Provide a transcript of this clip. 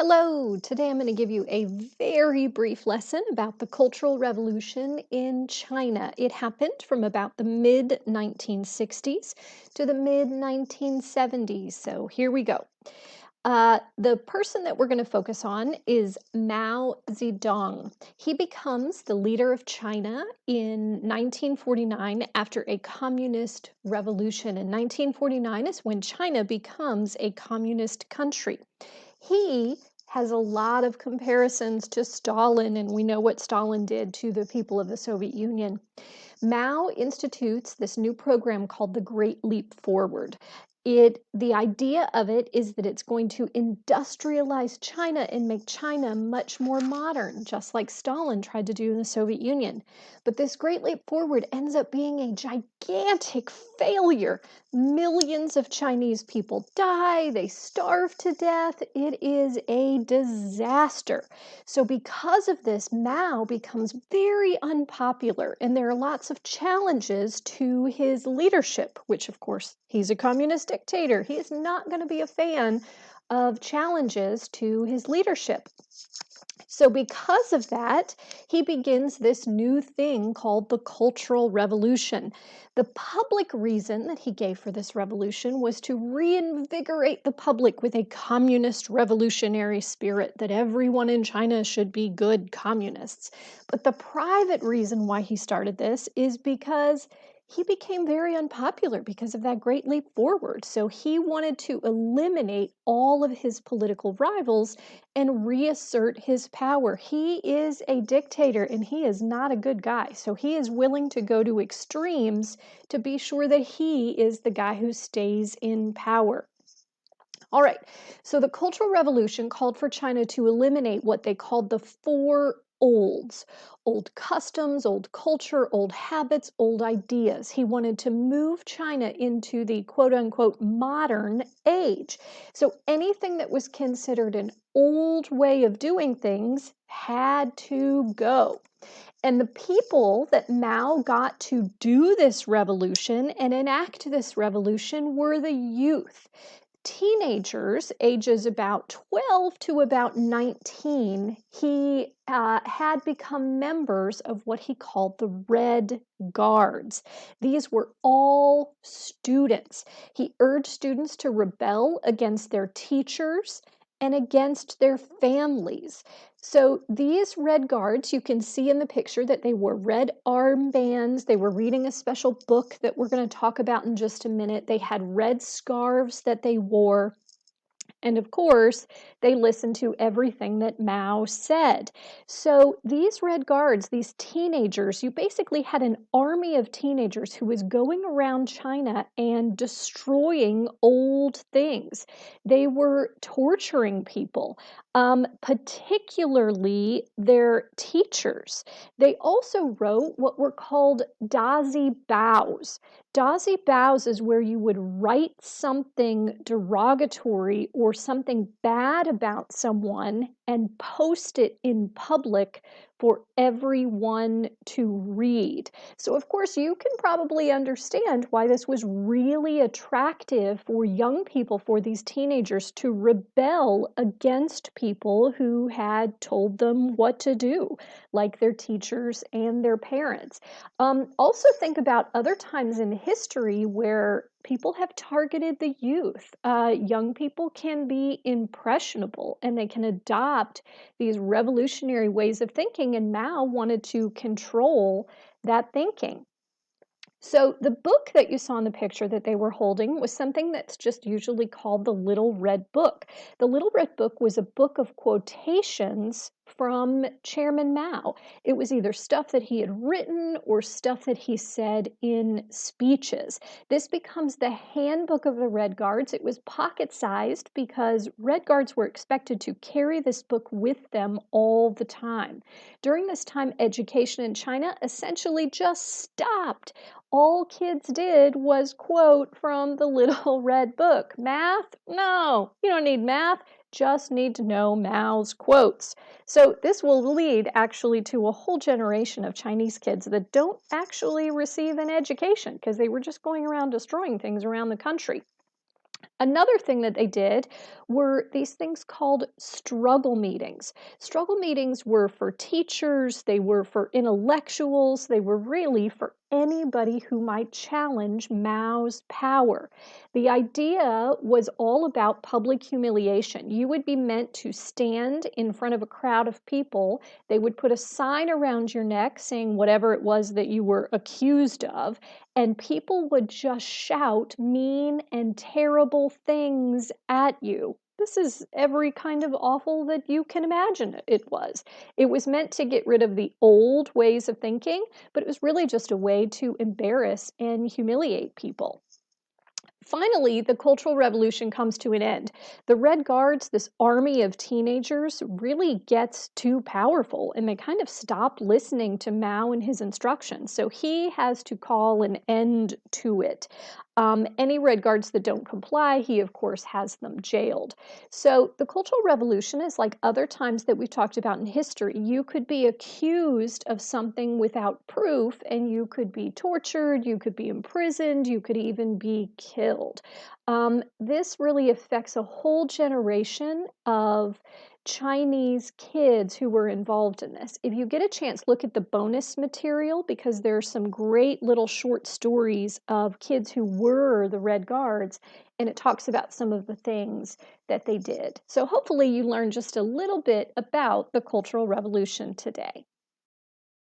Hello, today I'm going to give you a very brief lesson about the Cultural Revolution in China. It happened from about the mid 1960s to the mid 1970s. So here we go. The person that we're going to focus on is Mao Zedong. He becomes the leader of China in 1949 after a communist revolution. In 1949 is when China becomes a communist country. He has a lot of comparisons to Stalin, and we know what Stalin did to the people of the Soviet Union. Mao institutes this new program called the Great Leap Forward. The idea of it is that it's going to industrialize China and make China much more modern, just like Stalin tried to do in the Soviet Union. But this Great Leap Forward ends up being a gigantic failure. Millions of Chinese people die, they starve to death. It is a disaster. So because of this, Mao becomes very unpopular, and there are lots of challenges to his leadership, which of course, he's a communist dictator. He is not going to be a fan of challenges to his leadership. So because of that, he begins this new thing called the Cultural Revolution. The public reason that he gave for this revolution was to reinvigorate the public with a communist revolutionary spirit, that everyone in China should be good communists. But the private reason why he started this is because he became very unpopular because of that Great Leap Forward. So he wanted to eliminate all of his political rivals and reassert his power. He is a dictator and he is not a good guy. So he is willing to go to extremes to be sure that he is the guy who stays in power. All right, so the Cultural Revolution called for China to eliminate what they called the four olds: old customs, old culture, old habits, old ideas. He wanted to move China into the quote unquote modern age. So anything that was considered an old way of doing things had to go. And the people that Mao got to do this revolution and enact this revolution were the youth. Teenagers, ages about 12 to about 19, he had become members of what he called the Red Guards. These were all students. He urged students to rebel against their teachers and against their families. So these Red Guards, you can see in the picture that they wore red armbands. They were reading a special book that we're going to talk about in just a minute. They had red scarves that they wore. And of course, they listened to everything that Mao said. So these Red Guards, these teenagers, you basically had an army of teenagers who was going around China and destroying old things. They were torturing people, particularly their teachers. They also wrote what were called Dazi Baos. Dazi Baos is where you would write something derogatory or something bad about someone and post it in public for everyone to read. So, of course, you can probably understand why this was really attractive for young people, for these teenagers to rebel against people who had told them what to do, like their teachers and their parents. Also, think about other times in history where people have targeted the youth. Young people can be impressionable and they can adopt these revolutionary ways of thinking, and Mao wanted to control that thinking. So the book that you saw in the picture that they were holding was something that's just usually called the Little Red Book. The Little Red Book was a book of quotations from Chairman Mao. It was either stuff that he had written or stuff that he said in speeches. This becomes the handbook of the Red Guards. It was pocket-sized because Red Guards were expected to carry this book with them all the time. During this time, education in China essentially just stopped. All kids did was quote from the Little Red Book. Math? No, you don't need math. Just need to know Mao's quotes. So this will lead actually to a whole generation of Chinese kids that don't actually receive an education because they were just going around destroying things around the country. Another thing that they did were these things called struggle meetings. Struggle meetings were for teachers, they were for intellectuals, they were really for anybody who might challenge Mao's power. The idea was all about public humiliation. You would be meant to stand in front of a crowd of people. They would put a sign around your neck saying whatever it was that you were accused of, and people would just shout mean and terrible things at you. This is every kind of awful that you can imagine it was. It was meant to get rid of the old ways of thinking, but it was really just a way to embarrass and humiliate people. Finally, the Cultural Revolution comes to an end. The Red Guards, this army of teenagers, really gets too powerful and they kind of stop listening to Mao and his instructions. So he has to call an end to it. Any Red Guards that don't comply, he of course has them jailed. So the Cultural Revolution is like other times that we've talked about in history. You could be accused of something without proof, and you could be tortured, you could be imprisoned, you could even be killed. This really affects a whole generation of Chinese kids who were involved in this. If you get a chance, look at the bonus material because there's some great little short stories of kids who were the Red Guards, and it talks about some of the things that they did. So hopefully you learned just a little bit about the Cultural Revolution today.